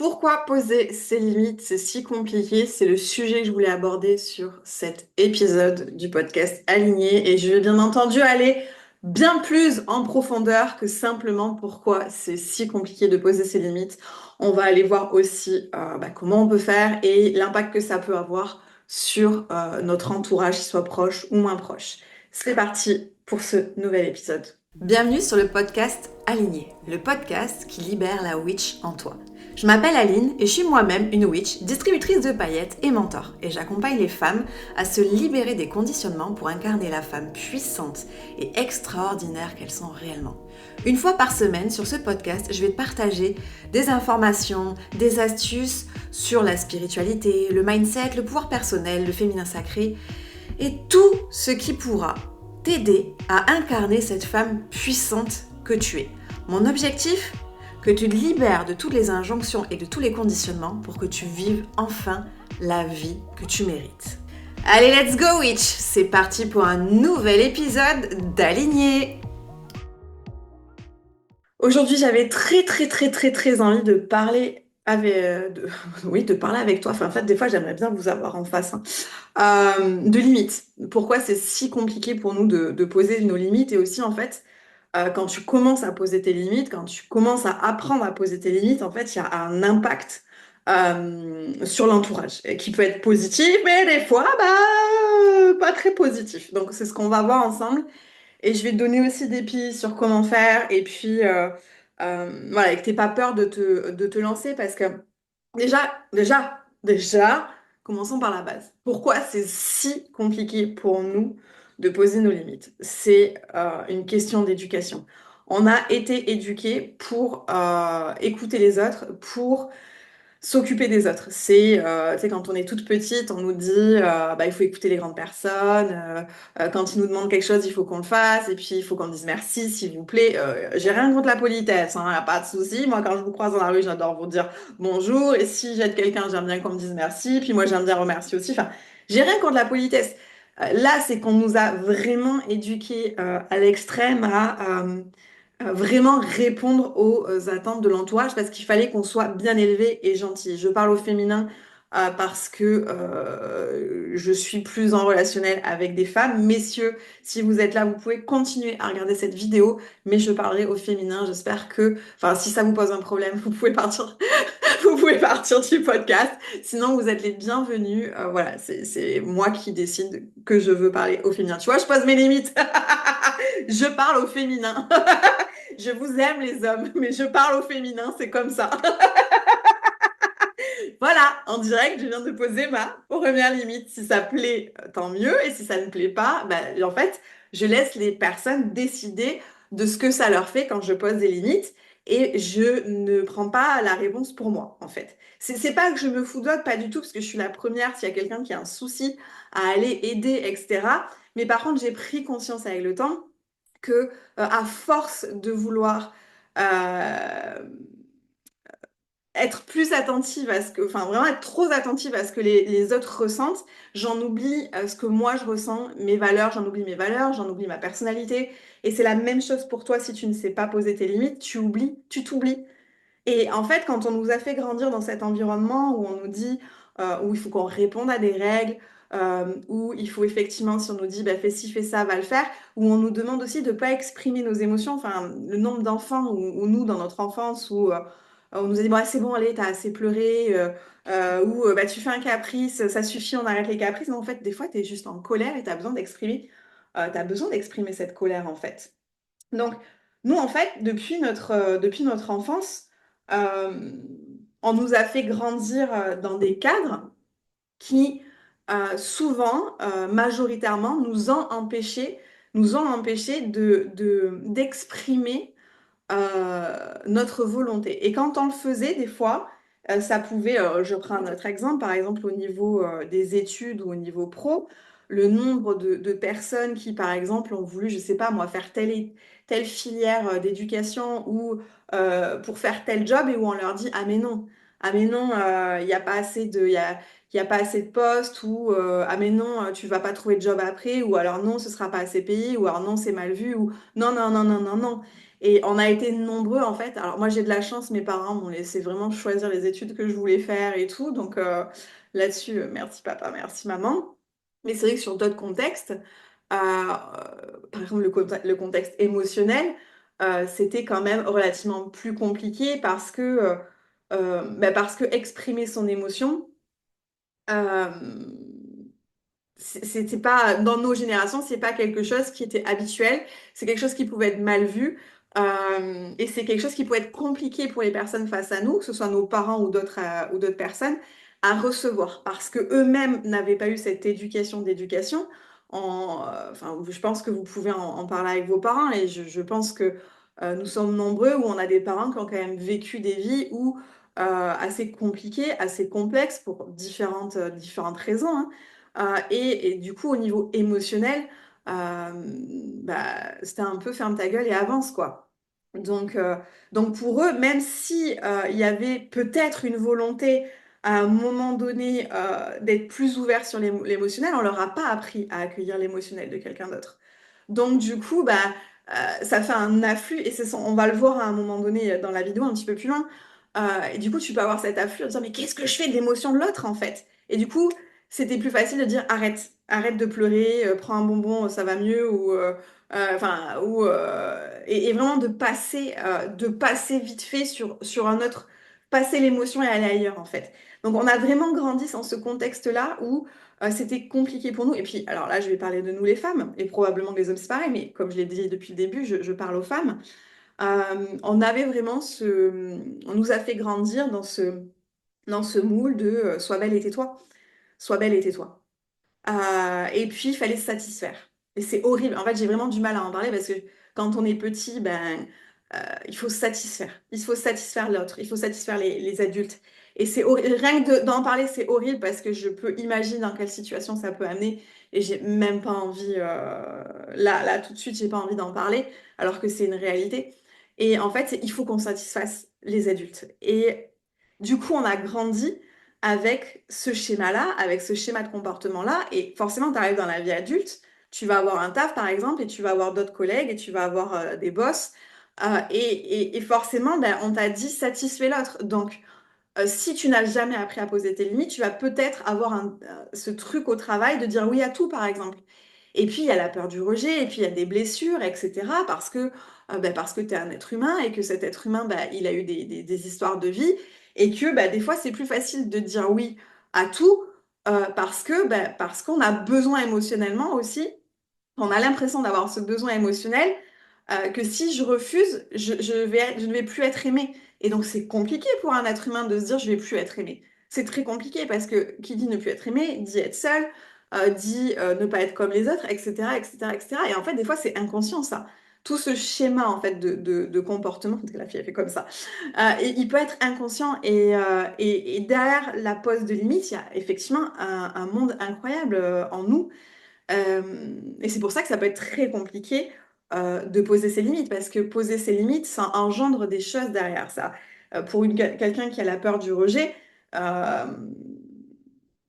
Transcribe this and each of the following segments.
Pourquoi poser ses limites, c'est si compliqué? C'est le sujet que je voulais aborder sur cet épisode du podcast Aligné et je vais bien entendu aller bien plus en profondeur que simplement pourquoi c'est si compliqué de poser ses limites. On va aller voir aussi comment on peut faire et l'impact que ça peut avoir sur notre entourage, qu'il soit proche ou moins proche. C'est parti pour ce nouvel épisode. Bienvenue sur le podcast Aligné, le podcast qui libère la witch en toi. Je m'appelle Aline et je suis moi-même une witch, distributrice de paillettes et mentor. Et j'accompagne les femmes à se libérer des conditionnements pour incarner la femme puissante et extraordinaire qu'elles sont réellement. Une fois par semaine sur ce podcast, je vais te partager des informations, des astuces sur la spiritualité, le mindset, le pouvoir personnel, le féminin sacré et tout ce qui pourra t'aider à incarner cette femme puissante que tu es. Mon objectif, que tu te libères de toutes les injonctions et de tous les conditionnements pour que tu vives enfin la vie que tu mérites. Allez, let's go witch! C'est parti pour un nouvel épisode d'Aligné. Aujourd'hui, j'avais très envie de parler de parler avec toi. Enfin, en fait, des fois, j'aimerais bien vous avoir en face. De limites. Pourquoi c'est si compliqué pour nous de poser nos limites et aussi, en fait, quand tu commences à poser tes limites, quand tu commences à apprendre à poser tes limites, en fait, il y a un impact sur l'entourage et qui peut être positif, mais des fois, pas très positif. Donc, c'est ce qu'on va voir ensemble. Et je vais te donner aussi des pistes sur comment faire. Et puis, voilà, et que t'aies pas peur de te lancer parce que déjà, commençons par la base. Pourquoi c'est si compliqué pour nous de poser nos limites? C'est une question d'éducation. On a été éduqués pour écouter les autres, pour s'occuper des autres. Tu sais, quand on est toute petite, on nous dit, il faut écouter les grandes personnes. Quand ils nous demandent quelque chose, il faut qu'on le fasse. Et puis, il faut qu'on dise merci, s'il vous plaît. J'ai rien contre la politesse, hein, y a pas de souci. Moi, quand je vous croise dans la rue, j'adore vous dire bonjour. Et si j'aide quelqu'un, j'aime bien qu'on me dise merci. Puis moi, j'aime bien remercier aussi. Enfin, j'ai rien contre la politesse. Là, c'est qu'on nous a vraiment éduqués à l'extrême à vraiment répondre aux attentes de l'entourage parce qu'il fallait qu'on soit bien élevé et gentil. Je parle au féminin parce que je suis plus en relationnel avec des femmes. Messieurs, si vous êtes là, vous pouvez continuer à regarder cette vidéo, mais je parlerai au féminin. J'espère que, enfin, si ça vous pose un problème, vous pouvez partir, vous pouvez partir du podcast. Sinon, vous êtes les bienvenus. Voilà, c'est moi qui décide que je veux parler au féminin. Tu vois, je pose mes limites. Je parle au féminin. Je vous aime les hommes, mais je parle au féminin, c'est comme ça. Voilà, en direct, je viens de poser ma première limite. Si ça plaît, tant mieux. Et si ça ne plaît pas, en fait, je laisse les personnes décider de ce que ça leur fait quand je pose des limites. Et je ne prends pas la réponse pour moi, en fait. C'est pas que je me fous d'autres, pas du tout, parce que je suis la première, s'il y a quelqu'un qui a un souci à aller aider, etc. Mais par contre, j'ai pris conscience avec le temps que à force de vouloir euh, être plus attentive à ce que, enfin vraiment être trop attentive à ce que les autres ressentent, j'en oublie ce que moi je ressens, mes valeurs, j'en oublie ma personnalité. Et c'est la même chose pour toi si tu ne sais pas poser tes limites, tu oublies, tu t'oublies. Et en fait, quand on nous a fait grandir dans cet environnement où on nous dit, où il faut qu'on réponde à des règles, où il faut effectivement, si on nous dit, fais ci, fais ça, va le faire, où on nous demande aussi de ne pas exprimer nos émotions, enfin, le nombre d'enfants, ou nous, dans notre enfance, où on nous a dit, bon, ah, c'est bon, allez, t'as assez pleuré, ou tu fais un caprice, ça suffit, on arrête les caprices. Mais en fait, des fois, t'es juste en colère et t'as besoin d'exprimer cette colère, en fait. Donc, nous, en fait, depuis notre enfance, euh, on nous a fait grandir dans des cadres qui, souvent, majoritairement, nous ont empêché d'exprimer notre volonté. Et quand on le faisait, des fois, ça pouvait, je prends un autre exemple, par exemple au niveau des études ou au niveau pro, le nombre de personnes qui, par exemple, ont voulu, je sais pas moi, faire telle filière d'éducation ou pour faire tel job et où on leur dit, ah mais non, il n'y a pas assez il y a pas assez de postes ou ah mais non, tu vas pas trouver de job après ou alors non, ce sera pas assez payé ou alors non, c'est mal vu ou non. Et on a été nombreux en fait. Alors moi j'ai de la chance, mes parents m'ont laissé vraiment choisir les études que je voulais faire et tout. Donc là-dessus, merci papa, merci maman. Mais c'est vrai que sur d'autres contextes, par exemple le contexte émotionnel, c'était quand même relativement plus compliqué parce que exprimer son émotion, euh, c'était pas dans nos générations, c'est pas quelque chose qui était habituel, c'est quelque chose qui pouvait être mal vu, et c'est quelque chose qui pouvait être compliqué pour les personnes face à nous, que ce soit nos parents ou d'autres personnes, à recevoir parce que eux-mêmes n'avaient pas eu cette éducation. Enfin, je pense que vous pouvez en parler avec vos parents et je pense que nous sommes nombreux où on a des parents qui ont quand même vécu des vies où assez compliquées, assez complexes pour différentes raisons, hein. Et du coup, au niveau émotionnel, c'était un peu ferme ta gueule et avance, quoi. Donc, euh, donc pour eux, même si il y avait peut-être une volonté à un moment donné d'être plus ouvert sur l'émotionnel, on leur a pas appris à accueillir l'émotionnel de quelqu'un d'autre. Donc du coup, ça fait un afflux et on va le voir à un moment donné dans la vidéo un petit peu plus loin. Et du coup, tu peux avoir cet afflux en disant mais qu'est-ce que je fais de l'émotion de l'autre en fait? Et du coup, c'était plus facile de dire arrête, arrête de pleurer, prends un bonbon, ça va mieux et vraiment de passer vite fait sur un autre, passer l'émotion et aller ailleurs en fait. Donc on a vraiment grandi dans ce contexte-là où c'était compliqué pour nous. Et puis, alors là, je vais parler de nous les femmes, et probablement que les hommes c'est pareil, mais comme je l'ai dit depuis le début, je parle aux femmes. On avait vraiment on nous a fait grandir dans ce moule de sois belle et tais-toi, sois belle et tais-toi. Et puis, il fallait se satisfaire. Et c'est horrible. En fait, j'ai vraiment du mal à en parler parce que quand on est petit, il faut se satisfaire. Il faut satisfaire l'autre. Il faut satisfaire les adultes. Et c'est horrible. Rien que d'en parler, c'est horrible parce que je peux imaginer dans quelle situation ça peut amener. Et j'ai même pas envie, là, tout de suite, j'ai pas envie d'en parler, alors que c'est une réalité. Et en fait, il faut qu'on satisfasse les adultes. Et du coup, on a grandi avec ce schéma-là, avec ce schéma de comportement-là. Et forcément, tu arrives dans la vie adulte, tu vas avoir un taf, par exemple, et tu vas avoir d'autres collègues, et tu vas avoir des boss. Et forcément, on t'a dit satisfais l'autre. Donc, si tu n'as jamais appris à poser tes limites, tu vas peut-être avoir ce truc au travail de dire oui à tout, par exemple. Et puis, il y a la peur du rejet, et puis il y a des blessures, etc. Parce que tu es un être humain, et que cet être humain, il a eu des histoires de vie, et que des fois, c'est plus facile de dire oui à tout, parce qu'on a besoin émotionnellement aussi, on a l'impression d'avoir ce besoin émotionnel que si je refuse, je ne vais plus être aimé. Et donc c'est compliqué pour un être humain de se dire je vais plus être aimé. C'est très compliqué parce que qui dit ne plus être aimé, dit être seul, dit ne pas être comme les autres, etc., etc., etc. Et en fait, des fois, c'est inconscient ça. Tout ce schéma en fait de comportement, parce que la fille a fait comme ça, il peut être inconscient et derrière la pose de limite, il y a effectivement un monde incroyable en nous et c'est pour ça que ça peut être très compliqué de poser ses limites, parce que poser ses limites, ça engendre des choses derrière ça. Pour quelqu'un qui a la peur du rejet, euh,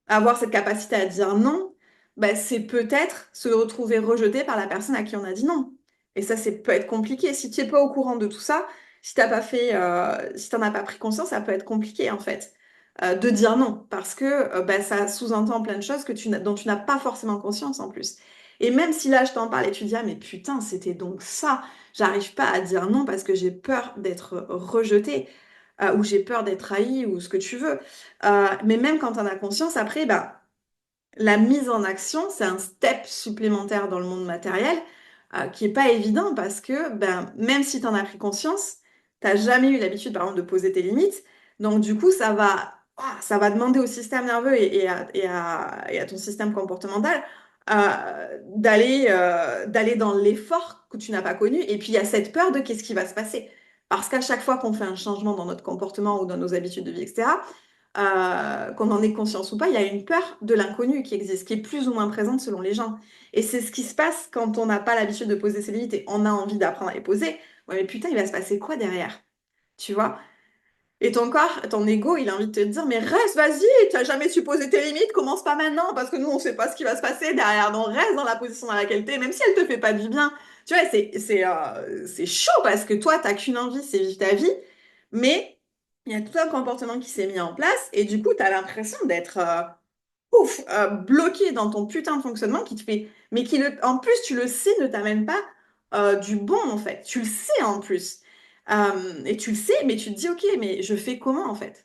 avoir cette capacité à dire non, c'est peut-être se retrouver rejeté par la personne à qui on a dit non. Et ça, c'est peut être compliqué. Si tu n'es pas au courant de tout ça, si t'en as pas pris conscience, ça peut être compliqué en fait de dire non, parce que ça sous-entend plein de choses dont tu n'as pas forcément conscience en plus. Et même si là, je t'en parle et tu dis, ah mais putain, c'était donc ça, j'arrive pas à dire non parce que j'ai peur d'être rejetée, ou j'ai peur d'être trahie, ou ce que tu veux. Mais même quand on a conscience, après, la mise en action, c'est un step supplémentaire dans le monde matériel qui est pas évident parce que même si tu en as pris conscience, t'as jamais eu l'habitude, par exemple, de poser tes limites. Donc, du coup, ça va demander au système nerveux et à ton système comportemental d'aller dans l'effort que tu n'as pas connu. Et puis, il y a cette peur de qu'est-ce qui va se passer. Parce qu'à chaque fois qu'on fait un changement dans notre comportement ou dans nos habitudes de vie, etc., qu'on en ait conscience ou pas, il y a une peur de l'inconnu qui existe, qui est plus ou moins présente selon les gens. Et c'est ce qui se passe quand on n'a pas l'habitude de poser ses limites et on a envie d'apprendre à les poser. Ouais, mais putain, il va se passer quoi derrière? Tu vois? Et ton corps, ton ego, il a envie de te dire, mais reste, vas-y, tu n'as jamais su poser tes limites, commence pas maintenant, parce que nous, on sait pas ce qui va se passer derrière. Donc, reste dans la position dans laquelle t'es, même si elle te fait pas du bien. Tu vois, c'est chaud parce que toi, t'as qu'une envie, c'est vivre ta vie. Mais il y a tout un comportement qui s'est mis en place, et du coup, tu as l'impression d'être bloqué dans ton putain de fonctionnement qui te fait, mais en plus, tu le sais, ne t'amène pas du bon, en fait. Tu le sais en plus. Et tu le sais, mais tu te dis, ok, mais je fais comment, en fait?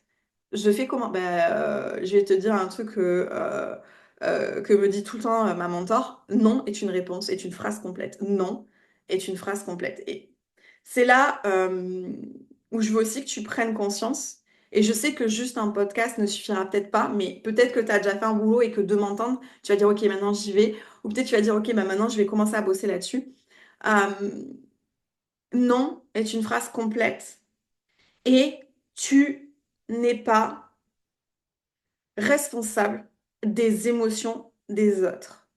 Je fais comment? Ben, je vais te dire un truc que me dit tout le temps ma mentor. Non est une réponse, est une phrase complète. Non est une phrase complète. Et c'est là où je veux aussi que tu prennes conscience. Et je sais que juste un podcast ne suffira peut-être pas, mais peut-être que tu as déjà fait un boulot et que de m'entendre, tu vas dire, OK, maintenant j'y vais. Ou peut-être tu vas dire, OK, bah maintenant je vais commencer à bosser là-dessus. Euh, non est une phrase complète et tu n'es pas responsable des émotions des autres.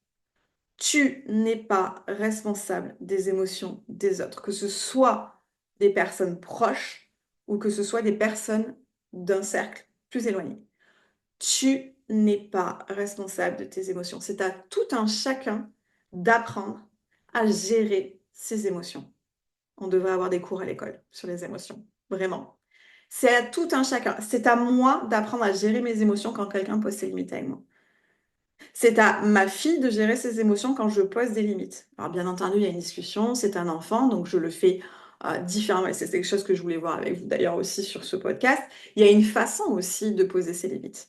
Tu n'es pas responsable des émotions des autres, que ce soit des personnes proches ou que ce soit des personnes d'un cercle plus éloigné. Tu n'es pas responsable de tes émotions. C'est à tout un chacun d'apprendre à gérer ses émotions. On devrait avoir des cours à l'école sur les émotions, vraiment. C'est à tout un chacun. C'est à moi d'apprendre à gérer mes émotions quand quelqu'un pose ses limites avec moi. C'est à ma fille de gérer ses émotions quand je pose des limites. Alors bien entendu, il y a une discussion, c'est un enfant, donc je le fais différemment. Et c'est quelque chose que je voulais voir avec vous d'ailleurs aussi sur ce podcast. Il y a une façon aussi de poser ses limites.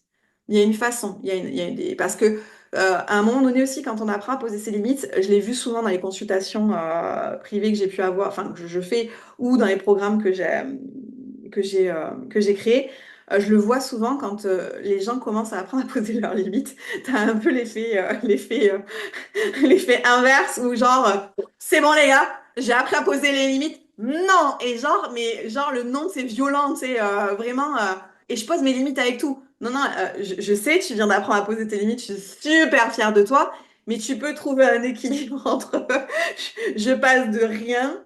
Il y a une façon. Parce que à un moment donné aussi, quand on apprend à poser ses limites, je l'ai vu souvent dans les consultations privées que j'ai pu avoir, enfin que je fais, ou dans les programmes que j'ai créés. Je le vois souvent quand les gens commencent à apprendre à poser leurs limites. T'as un peu l'effet inverse où genre, c'est bon les gars, j'ai appris à poser les limites. Non! Et genre, mais genre le non, c'est violent, tu sais, vraiment. Et je pose mes limites avec tout. Non, non, je sais, tu viens d'apprendre à poser tes limites, je suis super fière de toi, mais tu peux trouver un équilibre entre je passe de rien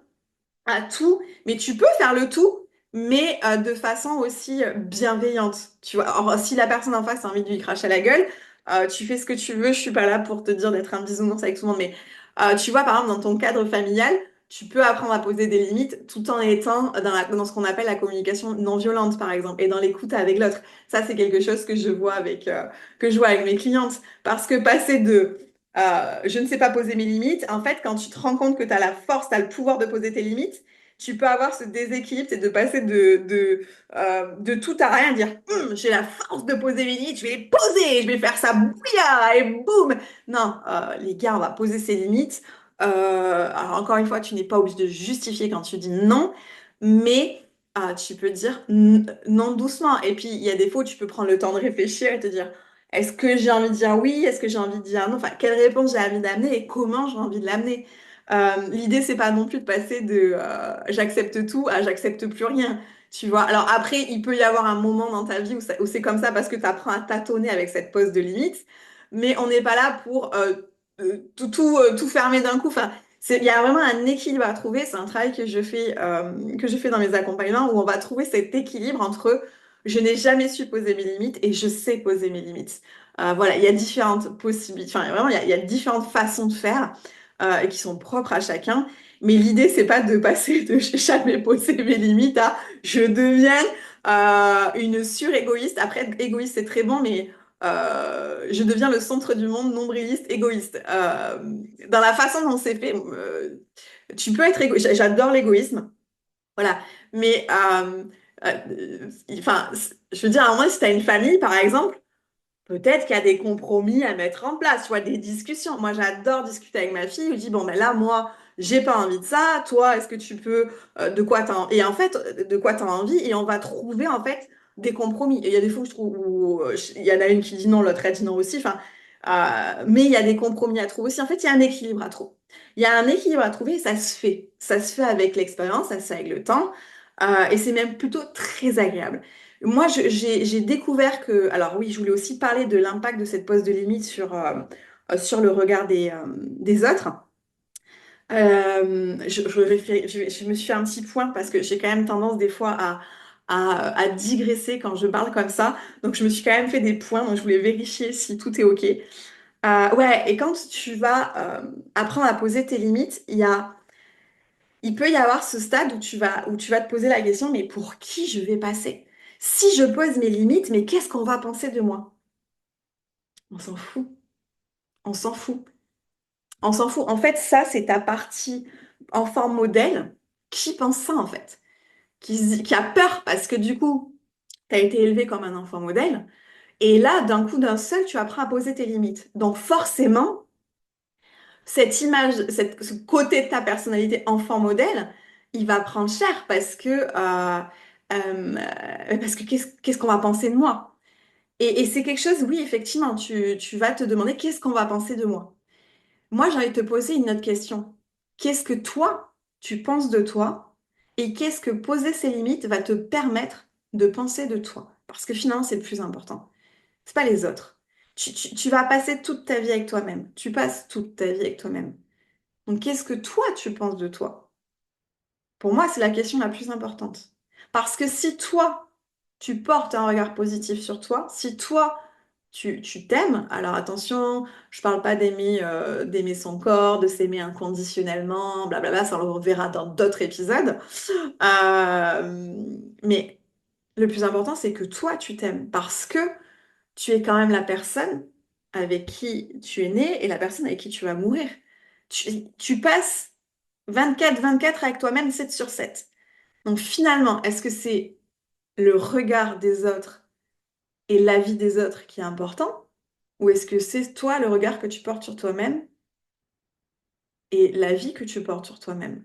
à tout, mais tu peux faire le tout, mais de façon aussi bienveillante. Tu vois, alors, si la personne en face a envie de lui cracher à la gueule, tu fais ce que tu veux, je suis pas là pour te dire d'être un bisounours avec tout le monde, mais tu vois, par exemple, dans ton cadre familial, tu peux apprendre à poser des limites tout en étant dans ce qu'on appelle la communication non violente, par exemple, et dans l'écoute avec l'autre. Ça, c'est quelque chose que je vois avec mes clientes, parce que passer de je ne sais pas poser mes limites. En fait, quand tu te rends compte que tu as la force, tu as le pouvoir de poser tes limites, tu peux avoir ce déséquilibre, c'est de passer de tout à rien, dire j'ai la force de poser mes limites, je vais les poser, je vais faire ça bouilla et boum. Non, les gars, on va poser ses limites. Alors encore une fois, tu n'es pas obligé de justifier quand tu dis non, mais tu peux dire non doucement. Et puis il y a des fois où tu peux prendre le temps de réfléchir et te dire est-ce que j'ai envie de dire oui? Est-ce que j'ai envie de dire non? Enfin, quelle réponse j'ai envie d'amener et comment j'ai envie de l'amener? L'idée, c'est pas non plus de passer de j'accepte tout à j'accepte plus rien. Tu vois? Alors après, il peut y avoir un moment dans ta vie où c'est comme ça parce que tu apprends à tâtonner avec cette pose de limite, mais on n'est pas là pour tout fermer d'un coup. Enfin, il y a vraiment un équilibre à trouver. C'est un travail que je fais dans mes accompagnements où on va trouver cet équilibre entre je n'ai jamais su poser mes limites et je sais poser mes limites. Voilà, il y a différentes possibilités, enfin vraiment, il y a différentes façons de faire et qui sont propres à chacun. Mais l'idée, c'est pas de passer de j'ai jamais posé mes limites à je deviens une sur-égoïste. Après, être égoïste, c'est très bon, mais je deviens le centre du monde, nombriliste, égoïste. Dans la façon dont c'est fait, tu peux être égoïste. J'adore l'égoïsme. Voilà. Mais, enfin, je veux dire, à un moment, si tu as une famille, par exemple, peut-être qu'il y a des compromis à mettre en place, tu vois, des discussions. Moi, j'adore discuter avec ma fille. Je dis, bon, ben là, moi, j'ai pas envie de ça. Toi, est-ce que tu peux, de quoi et en fait, de quoi t'as envie? Et on va trouver, en fait, des compromis. Et il y a des fois où je trouve, où il y en a une qui dit non, l'autre elle dit non aussi. Enfin, mais il y a des compromis à trouver aussi. En fait, il y a un équilibre à trouver. Il y a un équilibre à trouver et ça se fait. Ça se fait avec l'expérience, ça se fait avec le temps. Et c'est même plutôt très agréable. Moi, j'ai découvert que, alors oui, je voulais aussi parler de l'impact de cette pose de limite sur le regard des autres. Je me suis fait un petit point parce que j'ai quand même tendance des fois à digresser quand je parle comme ça. Donc, je me suis quand même fait des points. Donc, je voulais vérifier si tout est OK. Ouais, et quand tu vas apprendre à poser tes limites, il peut y avoir ce stade où tu vas te poser la question, mais pour qui je vais passer? Si je pose mes limites, mais qu'est-ce qu'on va penser de moi? On s'en fout. On s'en fout. On s'en fout. En fait, ça, c'est ta partie enfant modèle qui pense ça, en fait. Qui a peur parce que du coup, tu as été élevé comme un enfant modèle. Et là, d'un coup, d'un seul, tu apprends à poser tes limites. Donc forcément, cette image, ce côté de ta personnalité enfant modèle, il va prendre cher parce que qu'est-ce qu'on va penser de moi? Et c'est quelque chose, oui, effectivement, tu vas te demander qu'est-ce qu'on va penser de moi? Moi, j'ai envie de te poser une autre question. Qu'est-ce que toi, tu penses de toi? Et qu'est-ce que poser ces limites va te permettre de penser de toi? Parce que finalement, c'est le plus important. C'est pas les autres. Tu vas passer toute ta vie avec toi-même. Tu passes toute ta vie avec toi-même. Donc, qu'est-ce que toi, tu penses de toi? Pour moi, c'est la question la plus importante. Parce que si toi, tu portes un regard positif sur toi, si toi, tu t'aimes, alors attention, je parle pas d'aimer son corps, de s'aimer inconditionnellement, blablabla, ça on le reverra dans d'autres épisodes. Mais le plus important, c'est que toi, tu t'aimes parce que tu es quand même la personne avec qui tu es né et la personne avec qui tu vas mourir. Tu passes 24/24 avec toi-même 7/7. Donc finalement, est-ce que c'est le regard des autres et l'avis des autres qui est important? Ou est-ce que c'est toi le regard que tu portes sur toi-même et la vie que tu portes sur toi-même?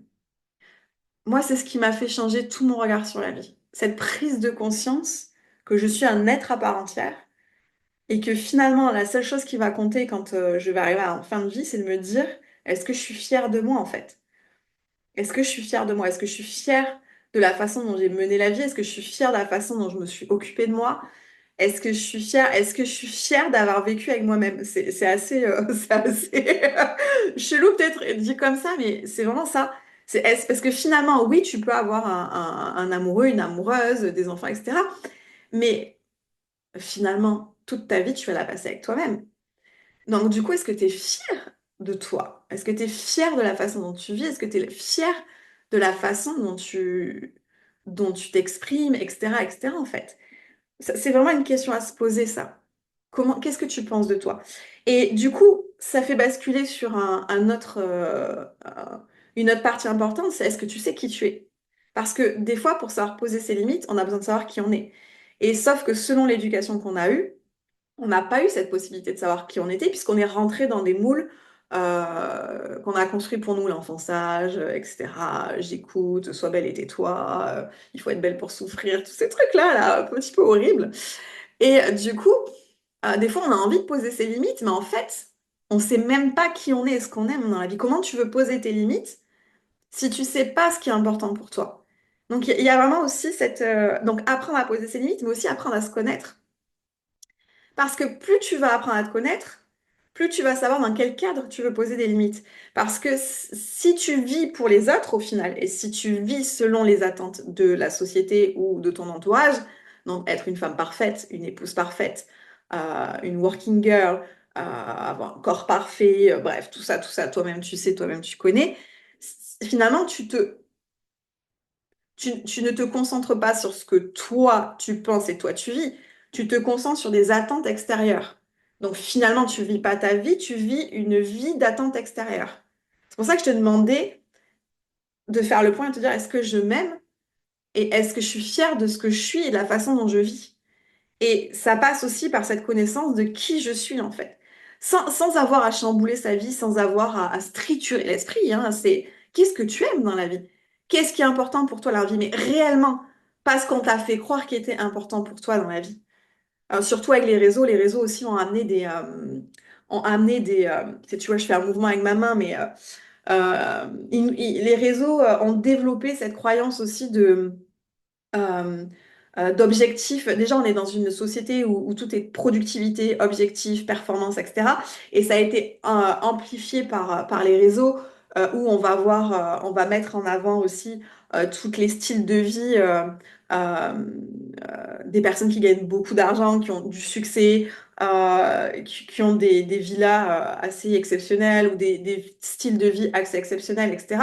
Moi, c'est ce qui m'a fait changer tout mon regard sur la vie. Cette prise de conscience que je suis un être à part entière et que finalement, la seule chose qui va compter quand je vais arriver en fin de vie, c'est de me dire, est-ce que je suis fière de moi en fait? Est-ce que je suis fière de moi? Est-ce que je suis fière de la façon dont j'ai mené la vie? Est-ce que je suis fière de la façon dont je me suis occupée de moi? Est-ce que je suis fière? Est-ce que je suis fière d'avoir vécu avec moi-même? C'est assez, c'est assez chelou peut-être dit comme ça, mais c'est vraiment ça. Parce que finalement, oui, tu peux avoir un amoureux, une amoureuse, des enfants, etc. Mais finalement, toute ta vie, tu vas la passer avec toi-même. Donc, du coup, est-ce que tu es fier de toi? Est-ce que tu es fier de la façon dont tu vis? Est-ce que tu es fier de la façon dont tu t'exprimes, etc., etc., en fait? C'est vraiment une question à se poser, ça. Qu'est-ce que tu penses de toi? Et du coup, ça fait basculer sur une autre partie importante, c'est est-ce que tu sais qui tu es? Parce que des fois, pour savoir poser ses limites, on a besoin de savoir qui on est. Et sauf que selon l'éducation qu'on a eue, on n'a pas eu cette possibilité de savoir qui on était, puisqu'on est rentré dans des moules qu'on a construits pour nous, l'enfant sage, etc. J'écoute, sois belle et tais-toi, il faut être belle pour souffrir, tous ces trucs-là, là, un petit peu horribles. Et du coup, des fois, on a envie de poser ses limites, mais en fait, on sait même pas qui on est et ce qu'on aime dans la vie. Comment tu veux poser tes limites si tu sais pas ce qui est important pour toi? Donc, il y a vraiment aussi donc, apprendre à poser ses limites, mais aussi apprendre à se connaître. Parce que plus tu vas apprendre à te connaître, plus tu vas savoir dans quel cadre tu veux poser des limites. Parce que si tu vis pour les autres au final, et si tu vis selon les attentes de la société ou de ton entourage, donc être une femme parfaite, une épouse parfaite, une working girl, avoir un corps parfait, bref, tout ça, toi-même tu sais, toi-même tu connais, finalement tu ne te concentres pas sur ce que toi tu penses et toi tu vis, tu te concentres sur des attentes extérieures. Donc finalement, tu vis pas ta vie, tu vis une vie d'attente extérieure. C'est pour ça que je te demandais de faire le point et de te dire est-ce que je m'aime et est-ce que je suis fière de ce que je suis et de la façon dont je vis. Et ça passe aussi par cette connaissance de qui je suis en fait. Sans avoir à chambouler sa vie, sans avoir à se triturer l'esprit, hein, c'est qu'est-ce que tu aimes dans la vie? Qu'est-ce qui est important pour toi dans la vie? Mais réellement, pas ce qu'on t'a fait croire qui était important pour toi dans la vie. Alors, surtout avec les réseaux aussi tu vois, je fais un mouvement avec ma main, mais les réseaux ont développé cette croyance aussi euh, d'objectifs. Déjà, on est dans une société où tout est productivité, objectif, performance, etc. Et ça a été amplifié par les réseaux où on va mettre en avant aussi tous les styles de vie euh, des personnes qui gagnent beaucoup d'argent, qui ont du succès, qui ont des villas assez exceptionnelles ou des styles de vie assez exceptionnels, etc.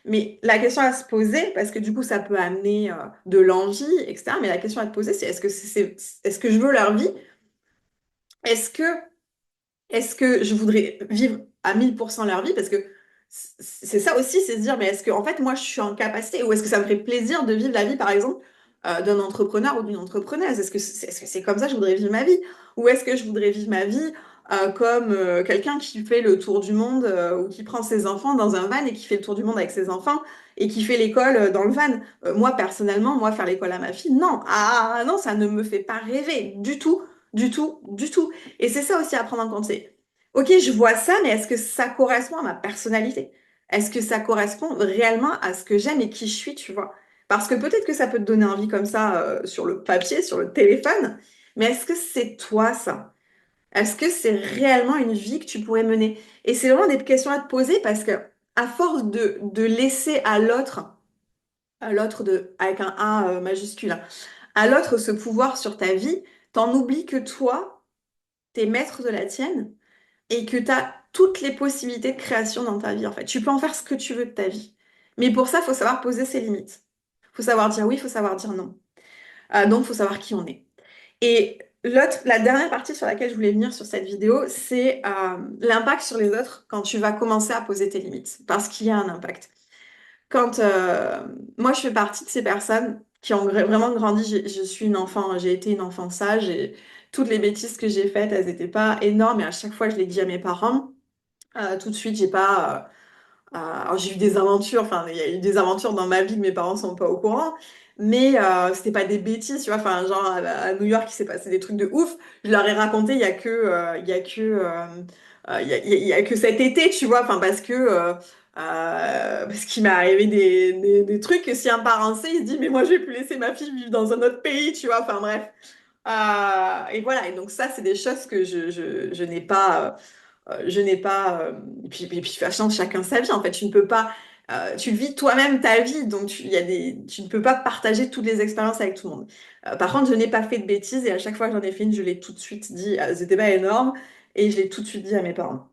Mais la question à se poser, parce que du coup ça peut amener de l'envie, etc. Mais la question à te poser, c'est est-ce que je veux leur vie? Est-ce que est-ce que je voudrais vivre à 1000% leur vie? Parce que c'est ça aussi, c'est se dire, mais est-ce que, en fait, moi, je suis en capacité, ou est-ce que ça me ferait plaisir de vivre la vie, par exemple, d'un entrepreneur ou d'une entrepreneuse? Est-ce que c'est comme ça que je voudrais vivre ma vie? Ou est-ce que je voudrais vivre ma vie comme quelqu'un qui fait le tour du monde ou qui prend ses enfants dans un van et qui fait le tour du monde avec ses enfants et qui fait l'école dans le van? Moi, personnellement, moi, faire l'école à ma fille, non. Ah non, ça ne me fait pas rêver du tout, du tout, du tout. Et c'est ça aussi à prendre en compte. C'est, ok, je vois ça, mais est-ce que ça correspond à ma personnalité? Est-ce que ça correspond réellement à ce que j'aime et qui je suis, tu vois? Parce que peut-être que ça peut te donner envie comme ça sur le papier, sur le téléphone, mais est-ce que c'est toi ça? Est-ce que c'est réellement une vie que tu pourrais mener? Et c'est vraiment des questions à te poser parce que à force de laisser à l'autre avec un A majuscule, hein, à l'autre ce pouvoir sur ta vie, t'en oublies que toi, t'es maître de la tienne et que tu as toutes les possibilités de création dans ta vie, en fait. Tu peux en faire ce que tu veux de ta vie. Mais pour ça, il faut savoir poser ses limites. Il faut savoir dire oui, il faut savoir dire non. Donc, il faut savoir qui on est. Et la dernière partie sur laquelle je voulais venir sur cette vidéo, c'est l'impact sur les autres quand tu vas commencer à poser tes limites. Parce qu'il y a un impact. Quand moi, je fais partie de ces personnes qui ont vraiment grandi, je suis une enfant, j'ai été une enfant sage et toutes les bêtises que j'ai faites, elles n'étaient pas énormes et à chaque fois, je l'ai dit à mes parents. Tout de suite, j'ai pas. Alors, j'ai eu des aventures, enfin, il y a eu des aventures dans ma vie que mes parents sont pas au courant, mais c'était pas des bêtises, tu vois. Enfin, genre à New York, il s'est passé des trucs de ouf. Je leur ai raconté, il y a que cet été, tu vois. Enfin, parce qu'il m'est arrivé des trucs que si un parent sait, il se dit, mais moi, je vais plus laisser ma fille vivre dans un autre pays, tu vois. Enfin, bref. Et voilà. Et donc ça, c'est des choses que je n'ai pas. Je n'ai pas. Et puis, de toute façon, chacun sa vie. En fait, tu ne peux pas. Tu vis toi-même ta vie, donc tu ne peux pas partager toutes les expériences avec tout le monde. Par contre, je n'ai pas fait de bêtises et à chaque fois que j'en ai fait une, je l'ai tout de suite dit. C'était pas énorme et je l'ai tout de suite dit à mes parents.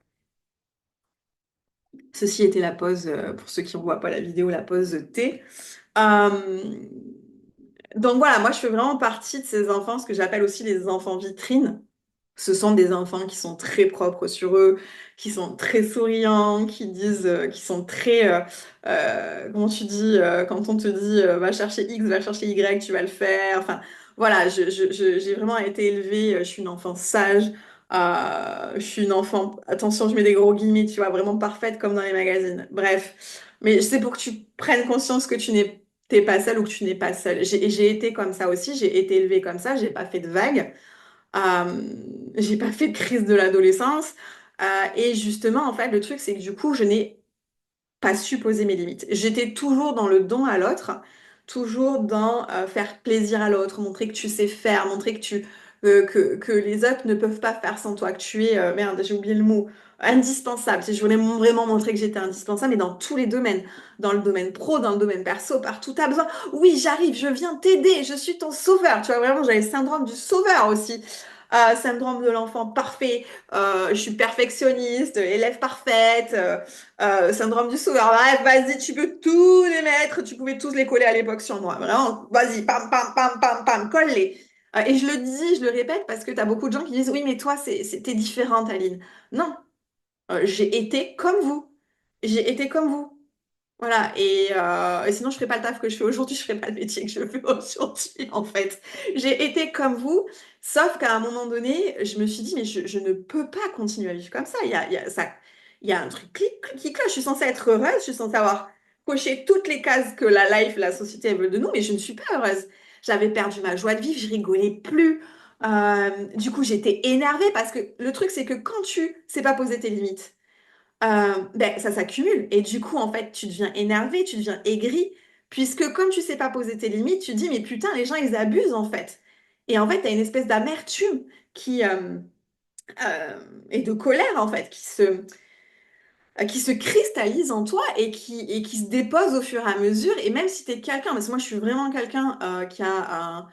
Ceci était la pause, pour ceux qui ne voient pas la vidéo, la pause thé. Euh, donc voilà, moi je fais vraiment partie de ces enfants, ce que j'appelle aussi les enfants vitrines. Ce sont des enfants qui sont très propres sur eux, qui sont très souriants, qui sont très, comment tu dis, quand on te dit va chercher X, va chercher Y, tu vas le faire. Enfin, voilà, j'ai vraiment été élevée, je suis une enfant sage, je suis une enfant, attention, je mets des gros guillemets, tu vois, vraiment parfaite comme dans les magazines. Bref, mais c'est pour que tu prennes conscience que t'es pas seule ou que tu n'es pas seule. J'ai été comme ça aussi, j'ai été élevée comme ça, j'ai pas fait de vagues. Euh, j'ai pas fait de crise de l'adolescence. Et justement, en fait, le truc, c'est que du coup, je n'ai pas su poser mes limites. J'étais toujours dans le don à l'autre, toujours dans faire plaisir à l'autre, montrer que tu sais faire, montrer que les autres ne peuvent pas faire sans toi, que tu es, merde, j'ai oublié le mot, indispensable. Si je voulais vraiment montrer que j'étais indispensable, mais dans tous les domaines, dans le domaine pro, dans le domaine perso, partout, t'as besoin. Oui, j'arrive, je viens t'aider, je suis ton sauveur. Tu vois, vraiment, j'avais le syndrome du sauveur aussi. Syndrome de l'enfant parfait, je suis perfectionniste, élève parfaite, syndrome du sauveur. Bref, vas-y, tu peux tous les mettre. Tu pouvais tous les coller à l'époque sur moi. Vraiment, vas-y, pam, pam, pam, pam, pam, colle-les. Et je le dis, je le répète, parce que tu as beaucoup de gens qui disent, oui, mais toi, t'es différente, Aline. Non, j'ai été comme vous. J'ai été comme vous. Voilà, et sinon je ferais pas le taf que je fais aujourd'hui, je ferais pas le métier que je fais aujourd'hui, en fait. J'ai été comme vous, sauf qu'à un moment donné, je me suis dit, mais je ne peux pas continuer à vivre comme ça. Il y a un truc qui cloche. Je suis censée être heureuse, je suis censée avoir coché toutes les cases que la life, la société, elle veut de nous, mais je ne suis pas heureuse. J'avais perdu ma joie de vivre, je rigolais plus. Du coup, j'étais énervée parce que le truc, c'est que quand tu sais pas poser tes limites, ben, ça s'accumule. Et du coup, en fait, tu deviens énervé, tu deviens aigri, puisque comme tu sais pas poser tes limites, tu te dis, mais putain, les gens, ils abusent, en fait. Et en fait, tu as une espèce d'amertume qui, et de colère, en fait, qui se cristallise en toi et qui se dépose au fur et à mesure. Et même si tu es quelqu'un, parce que moi je suis vraiment quelqu'un qui a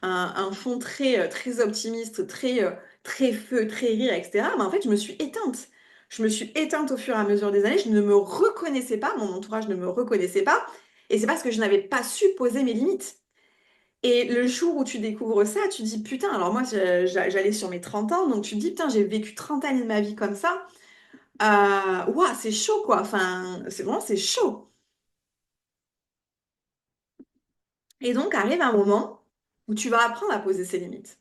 un fond très optimiste, très feu, très rire, etc. Mais en fait, je me suis éteinte. Je me suis éteinte au fur et à mesure des années. Je ne me reconnaissais pas, mon entourage ne me reconnaissait pas. Et c'est parce que je n'avais pas su poser mes limites. Et le jour où tu découvres ça, tu dis, putain, alors moi j'allais sur mes 30 ans, donc tu te dis, putain, j'ai vécu 30 années de ma vie comme ça. Ouah, c'est chaud, quoi. Enfin, c'est chaud. Et donc, arrive un moment où tu vas apprendre à poser ses limites.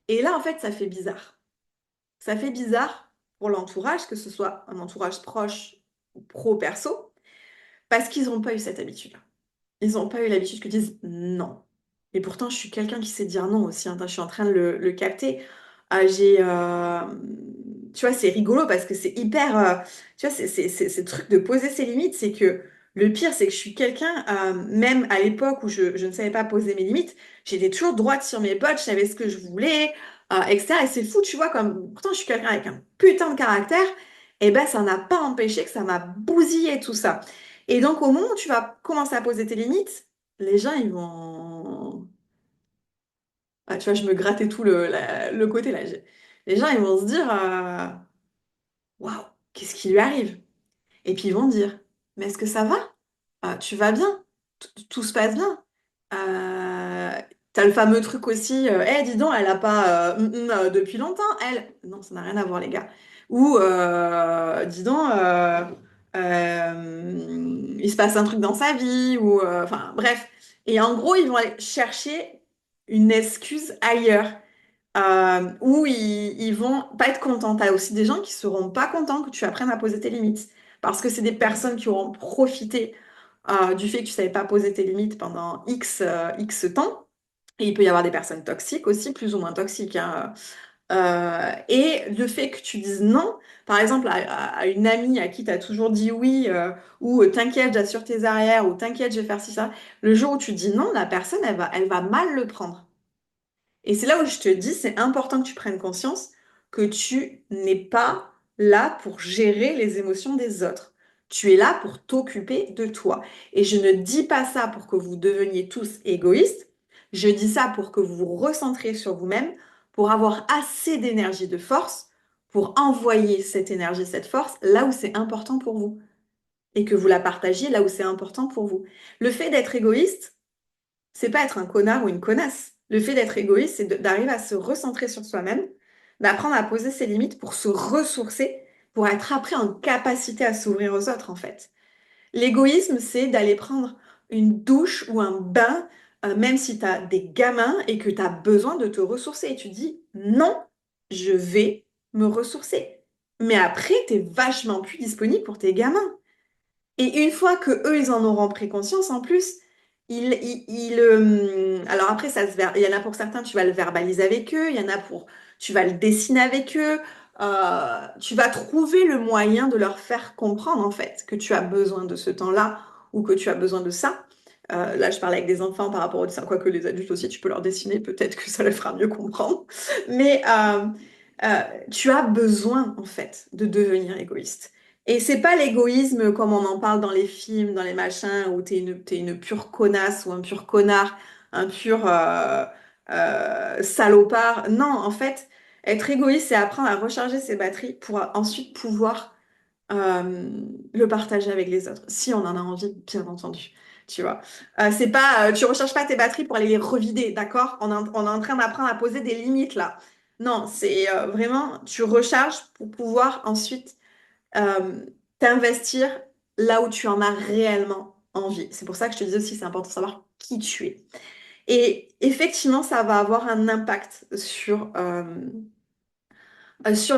Et là, en fait, ça fait bizarre. Ça fait bizarre pour l'entourage, que ce soit un entourage proche ou pro-perso, parce qu'ils n'ont pas eu cette habitude-là. Ils n'ont pas eu l'habitude que disent non. Et pourtant, je suis quelqu'un qui sait dire non aussi, hein. Je suis en train de le capter. Tu vois, c'est rigolo parce que c'est hyper. Tu vois, ce truc de poser ses limites, c'est que le pire, c'est que je suis quelqu'un, même à l'époque où je ne savais pas poser mes limites, j'étais toujours droite sur mes bottes, je savais ce que je voulais, etc. Et c'est fou, tu vois, comme pourtant je suis quelqu'un avec un putain de caractère, et ben ça n'a pas empêché que ça m'a bousillé tout ça. Et donc, au moment où tu vas commencer à poser tes limites, les gens, ils vont. Ah, tu vois, je me grattais tout le côté là. Les gens, ils vont se dire waouh, qu'est-ce qui lui arrive? Et puis ils vont dire mais est-ce que ça va? Tu vas bien? Tout se passe bien? Euh, T'as le fameux truc aussi eh, dis donc, elle a pas depuis longtemps, elle. Non, ça n'a rien à voir, les gars. Ou dis donc, il se passe un truc dans sa vie, ou enfin bref. Et en gros, ils vont aller chercher une excuse ailleurs où ils vont pas être contents. T'as aussi des gens qui seront pas contents que tu apprennes à poser tes limites. Parce que c'est des personnes qui auront profité du fait que tu savais pas poser tes limites pendant X temps. Et il peut y avoir des personnes toxiques aussi, plus ou moins toxiques, hein. Et le fait que tu dises non, par exemple, à une amie à qui tu as toujours dit oui, ou t'inquiète, j'assure tes arrières, ou t'inquiète, je vais faire ci, ça, le jour où tu dis non, la personne, elle va mal le prendre. Et c'est là où je te dis, c'est important que tu prennes conscience que tu n'es pas là pour gérer les émotions des autres. Tu es là pour t'occuper de toi. Et je ne dis pas ça pour que vous deveniez tous égoïstes. Je dis ça pour que vous vous recentriez sur vous-même, pour avoir assez d'énergie, de force, pour envoyer cette énergie, cette force là où c'est important pour vous. Et que vous la partagiez là où c'est important pour vous. Le fait d'être égoïste, c'est pas être un connard ou une connasse. Le fait d'être égoïste, c'est d'arriver à se recentrer sur soi-même, d'apprendre à poser ses limites pour se ressourcer, pour être après en capacité à s'ouvrir aux autres, en fait. L'égoïsme, c'est d'aller prendre une douche ou un bain, même si tu as des gamins et que tu as besoin de te ressourcer. Et tu dis, non, je vais me ressourcer. Mais après, tu es vachement plus disponible pour tes gamins. Et une fois que eux, ils en auront pris conscience, en plus, alors après, il y en a pour certains, tu vas le verbaliser avec eux, il y en a pour, tu vas le dessiner avec eux, tu vas trouver le moyen de leur faire comprendre, en fait, que tu as besoin de ce temps-là ou que tu as besoin de ça. Là, je parle avec des enfants par rapport au dessin, quoique les adultes aussi, tu peux leur dessiner, peut-être que ça les fera mieux comprendre. Mais euh, tu as besoin, en fait, de devenir égoïste. Et c'est pas l'égoïsme comme on en parle dans les films, dans les machins, où t'es une pure connasse ou un pur connard, un pur salopard. Non, en fait, être égoïste, c'est apprendre à recharger ses batteries pour ensuite pouvoir le partager avec les autres, si on en a envie, bien entendu. Tu vois, c'est pas, tu recharges pas tes batteries pour aller les revider, d'accord? On est en train d'apprendre à poser des limites là. Non, c'est vraiment, tu recharges pour pouvoir ensuite euh, t'investir là où tu en as réellement envie. C'est pour ça que je te dis aussi, c'est important de savoir qui tu es. Et effectivement, ça va avoir un impact sur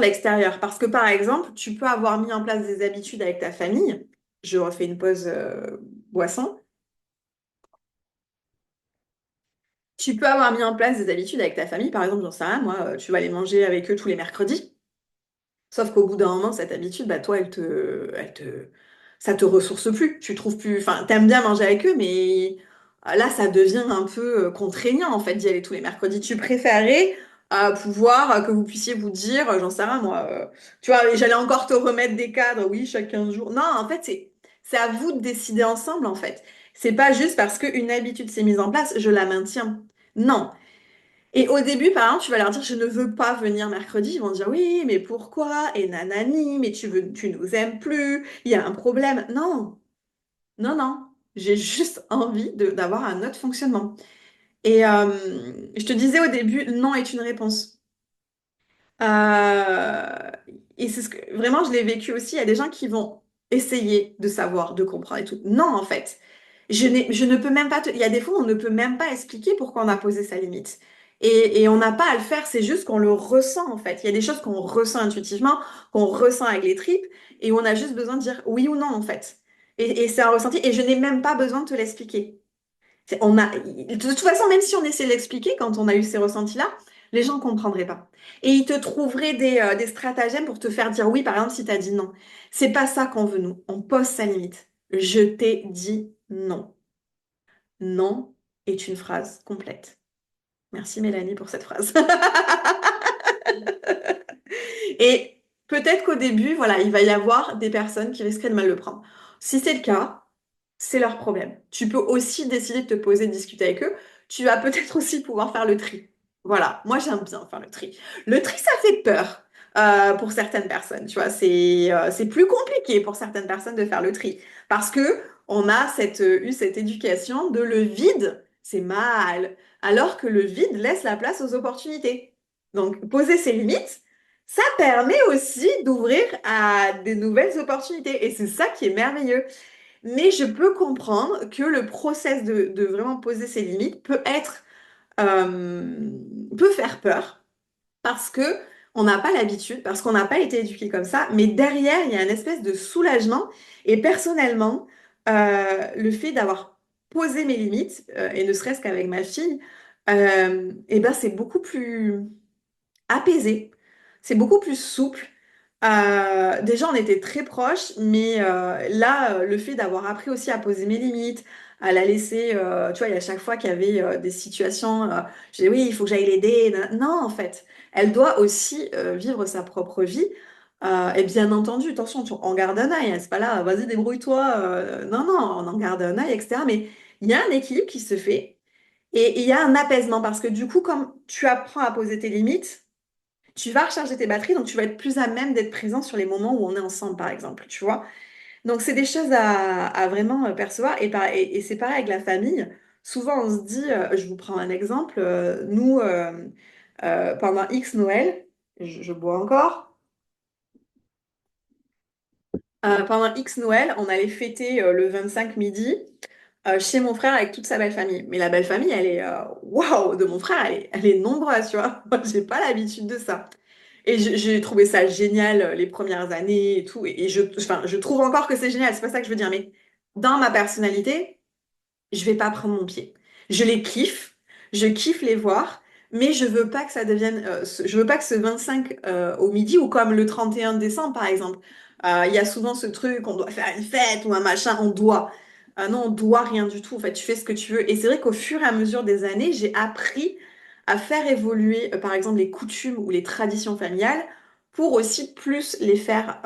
l'extérieur. Parce que par exemple, tu peux avoir mis en place des habitudes avec ta famille. Je refais une pause boisson. Tu peux avoir mis en place des habitudes avec ta famille. Par exemple, j'en sais rien, moi, tu vas aller manger avec eux tous les mercredis. Sauf qu'au bout d'un moment, cette habitude, bah, toi, ça te ressource plus. Tu trouves plus, enfin, t'aimes bien manger avec eux, mais là, ça devient un peu contraignant, en fait, d'y aller tous les mercredis. Tu préférerais à pouvoir que vous puissiez vous dire, j'en sais rien moi, tu vois, j'allais encore te remettre des cadres, oui, chaque 15 jours. Non, en fait, c'est à vous de décider ensemble, en fait. C'est pas juste parce qu'une habitude s'est mise en place, je la maintiens. Non. Et au début, par exemple, tu vas leur dire, je ne veux pas venir mercredi. Ils vont dire, oui, mais pourquoi? Et nanani, mais tu nous aimes plus, il y a un problème. Non, non, non. J'ai juste envie d'avoir un autre fonctionnement. Et je te disais au début, non est une réponse. Euh, et c'est ce que vraiment je l'ai vécu aussi. Il y a des gens qui vont essayer de savoir, de comprendre et tout. Non, en fait, je ne peux même pas il y a des fois où on ne peut même pas expliquer pourquoi on a posé sa limite. Et on n'a pas à le faire, c'est juste qu'on le ressent en fait. Il y a des choses qu'on ressent intuitivement, qu'on ressent avec les tripes, et où on a juste besoin de dire oui ou non en fait. Et c'est un ressenti, et je n'ai même pas besoin de te l'expliquer. De toute façon, même si on essaie d'expliquer quand on a eu ces ressentis-là, les gens ne comprendraient pas. Et ils te trouveraient des stratagèmes pour te faire dire oui, par exemple, si tu as dit non. C'est pas ça qu'on veut, nous. On pose sa limite. Je t'ai dit non. Non est une phrase complète. Merci Mélanie pour cette phrase. Et peut-être qu'au début, voilà, il va y avoir des personnes qui risqueraient de mal le prendre. Si c'est le cas, c'est leur problème. Tu peux aussi décider de te poser, de discuter avec eux. Tu vas peut-être aussi pouvoir faire le tri. Voilà, moi j'aime bien faire le tri. Le tri, ça fait peur pour certaines personnes. Tu vois, c'est plus compliqué pour certaines personnes de faire le tri parce que on a eu cette éducation de le vide, c'est mal, alors que le vide laisse la place aux opportunités. Donc, poser ses limites, ça permet aussi d'ouvrir à des nouvelles opportunités. Et c'est ça qui est merveilleux. Mais je peux comprendre que le process de vraiment poser ses limites euh, peut faire peur parce que on n'a pas l'habitude, parce qu'on n'a pas été éduqué comme ça. Mais derrière, il y a une espèce de soulagement. Et personnellement, le fait d'avoir posé mes limites, et ne serait-ce qu'avec ma fille, et ben c'est beaucoup plus apaisé, c'est beaucoup plus souple. Déjà, on était très proches, mais là, le fait d'avoir appris aussi à poser mes limites, à la laisser, tu vois, il y a chaque fois qu'il y avait des situations, je disais oui, il faut que j'aille l'aider. Non, en fait, elle doit aussi vivre sa propre vie. Et bien entendu, attention, on garde un œil, hein, c'est pas là, vas-y, débrouille-toi. Non, non, on en garde un œil, etc. Mais il y a un équilibre qui se fait et il y a un apaisement parce que du coup, comme tu apprends à poser tes limites, tu vas recharger tes batteries, donc tu vas être plus à même d'être présent sur les moments où on est ensemble, par exemple, tu vois. Donc, c'est des choses à vraiment percevoir. Et c'est pareil avec la famille. Souvent, on se dit, je vous prends un exemple, nous, pendant X Noël, je bois encore, pendant X Noël, on allait fêter le 25 midi chez mon frère avec toute sa belle famille. Mais la belle famille, elle est, waouh, de mon frère, elle est nombreuse, tu vois. Moi, j'ai pas l'habitude de ça. Et j'ai trouvé ça génial les premières années et tout. Enfin, je trouve encore que c'est génial, c'est pas ça que je veux dire. Mais dans ma personnalité, je vais pas prendre mon pied. Je les kiffe, je kiffe les voir, mais je veux pas que ça devienne, je veux pas que ce 25 au midi ou comme le 31 décembre par exemple, il y a souvent ce truc, on doit faire une fête ou un machin, on doit. Non, on doit rien du tout. En fait, tu fais ce que tu veux. Et c'est vrai qu'au fur et à mesure des années, j'ai appris à faire évoluer, par exemple, les coutumes ou les traditions familiales pour aussi plus les faire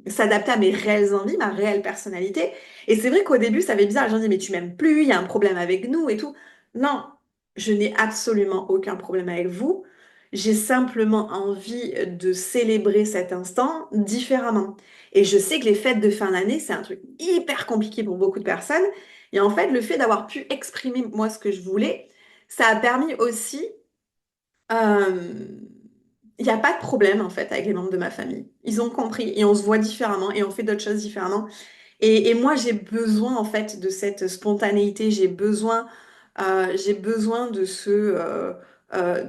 s'adapter à mes réelles envies, ma réelle personnalité. Et c'est vrai qu'au début, ça fait bizarre. Les gens disent, mais tu m'aimes plus, il y a un problème avec nous et tout. Non, je n'ai absolument aucun problème avec vous. J'ai simplement envie de célébrer cet instant différemment. Et je sais que les fêtes de fin d'année, c'est un truc hyper compliqué pour beaucoup de personnes. Et en fait, le fait d'avoir pu exprimer moi ce que je voulais, ça a permis aussi... Il n'y a pas de problème en fait avec les membres de ma famille. Ils ont compris et on se voit différemment et on fait d'autres choses différemment. Et moi, j'ai besoin en fait de cette spontanéité, j'ai besoin de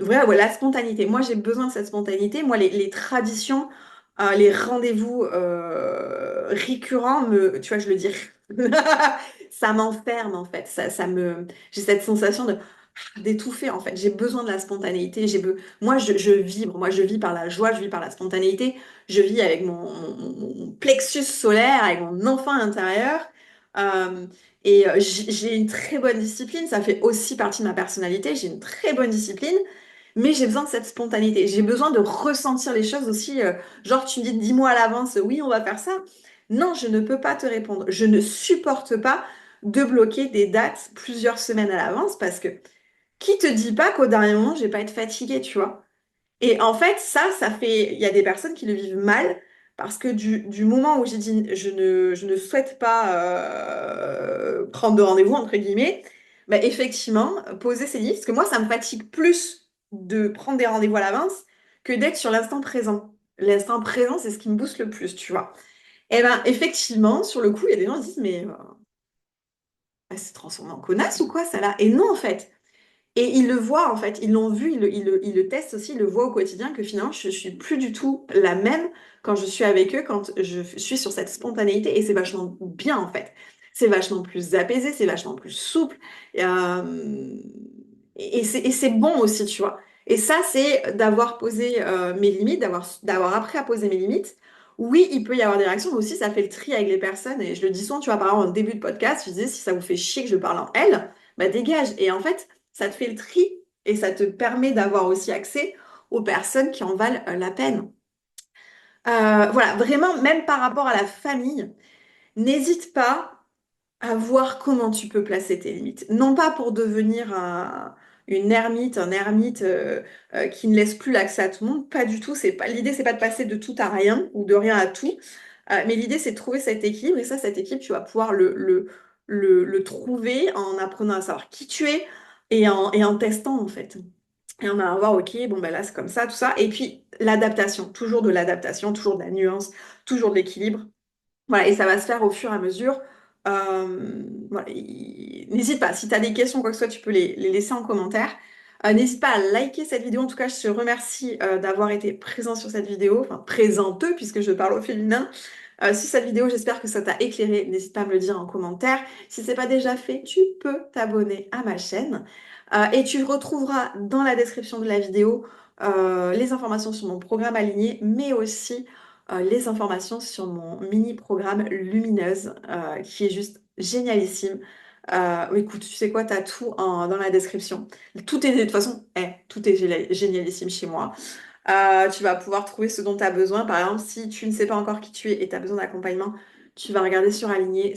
voilà, ouais, la spontanéité. Moi, j'ai besoin de cette spontanéité. Moi, les traditions, les rendez-vous récurrents, tu vois, je le dis, ça m'enferme en fait. J'ai cette sensation d'étouffer en fait. J'ai besoin de la spontanéité. Moi, je vibre. Moi, je vis par la joie, je vis par la spontanéité. Je vis avec mon plexus solaire, avec mon enfant intérieur. Euh, j'ai une très bonne discipline. Ça fait aussi partie de ma personnalité. J'ai une très bonne discipline. mais j'ai besoin de cette spontanéité. J'ai besoin de ressentir les choses aussi. Genre, tu me dis 10 mois à l'avance, oui, on va faire ça. Non, je ne peux pas te répondre. Je ne supporte pas de bloquer des dates plusieurs semaines à l'avance parce que qui te dit pas qu'au dernier moment, je vais pas être fatiguée, tu vois? Et en fait, ça fait. Il y a des personnes qui le vivent mal parce que du moment où j'ai dit je ne souhaite pas prendre de rendez-vous, entre guillemets, bah, effectivement, poser ces limites, parce que moi, ça me fatigue plus de prendre des rendez-vous à l'avance que d'être sur l'instant présent. L'instant présent, c'est ce qui me booste le plus, tu vois. Et ben, effectivement, sur le coup, il y a des gens qui se disent, mais elle s'est transformée en connasse ou quoi, ça là? Et non, en fait. Et ils le voient en fait, ils l'ont vu, ils le testent aussi, ils le voient au quotidien que finalement je suis plus du tout la même quand je suis avec eux, quand je suis sur cette spontanéité et c'est vachement bien en fait. C'est vachement plus apaisé, c'est vachement plus souple et c'est bon aussi, tu vois. Et ça, c'est d'avoir posé mes limites, d'avoir appris à poser mes limites. Oui, il peut y avoir des réactions, mais aussi ça fait le tri avec les personnes. Et je le dis souvent, tu vois, par exemple, en début de podcast, je disais, si ça vous fait chier que je parle en elle, bah dégage. Et en fait, ça te fait le tri et ça te permet d'avoir aussi accès aux personnes qui en valent la peine. Voilà, vraiment, même par rapport à la famille, n'hésite pas à voir comment tu peux placer tes limites. Non pas pour devenir une ermite, un ermite qui ne laisse plus l'accès à tout le monde, pas du tout. C'est pas, l'idée, c'est pas de passer de tout à rien ou de rien à tout. Mais l'idée, c'est de trouver cet équilibre. Et ça, cet équilibre, tu vas pouvoir le trouver en apprenant à savoir qui tu es et en testant, en fait. Et on va voir, ok, bon, ben là, c'est comme ça, tout ça. Et puis, l'adaptation, toujours de la nuance, toujours de l'équilibre. Voilà, et ça va se faire au fur et à mesure. Voilà, n'hésite pas, si tu as des questions, quoi que ce soit, tu peux les laisser en commentaire. N'hésite pas à liker cette vidéo. En tout cas, je te remercie d'avoir été présent sur cette vidéo, enfin présenteux, puisque je parle au féminin. Si cette vidéo, j'espère que ça t'a éclairé. N'hésite pas à me le dire en commentaire. Si c'est pas déjà fait, tu peux t'abonner à ma chaîne. Et tu retrouveras dans la description de la vidéo les informations sur mon programme aligné, mais aussi les informations sur mon mini-programme Lumineuse, qui est juste génialissime. Écoute, tu sais quoi, t'as tout dans la description. Tout est, de toute façon, tout est génialissime chez moi. Tu vas pouvoir trouver ce dont tu as besoin. Par exemple, si tu ne sais pas encore qui tu es et tu as besoin d'accompagnement, tu vas regarder sur Aligné.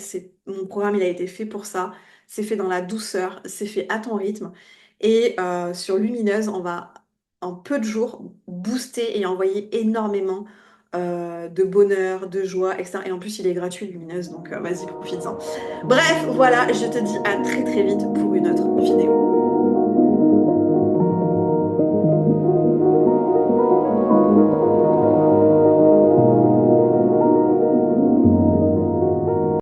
Mon programme, il a été fait pour ça. C'est fait dans la douceur, c'est fait à ton rythme. Et sur Lumineuse, on va en peu de jours booster et envoyer énormément de bonheur, de joie, etc. Et en plus, il est gratuit, Lumineuse, donc vas-y, profites-en. Bref, voilà, je te dis à très très vite pour une autre vidéo.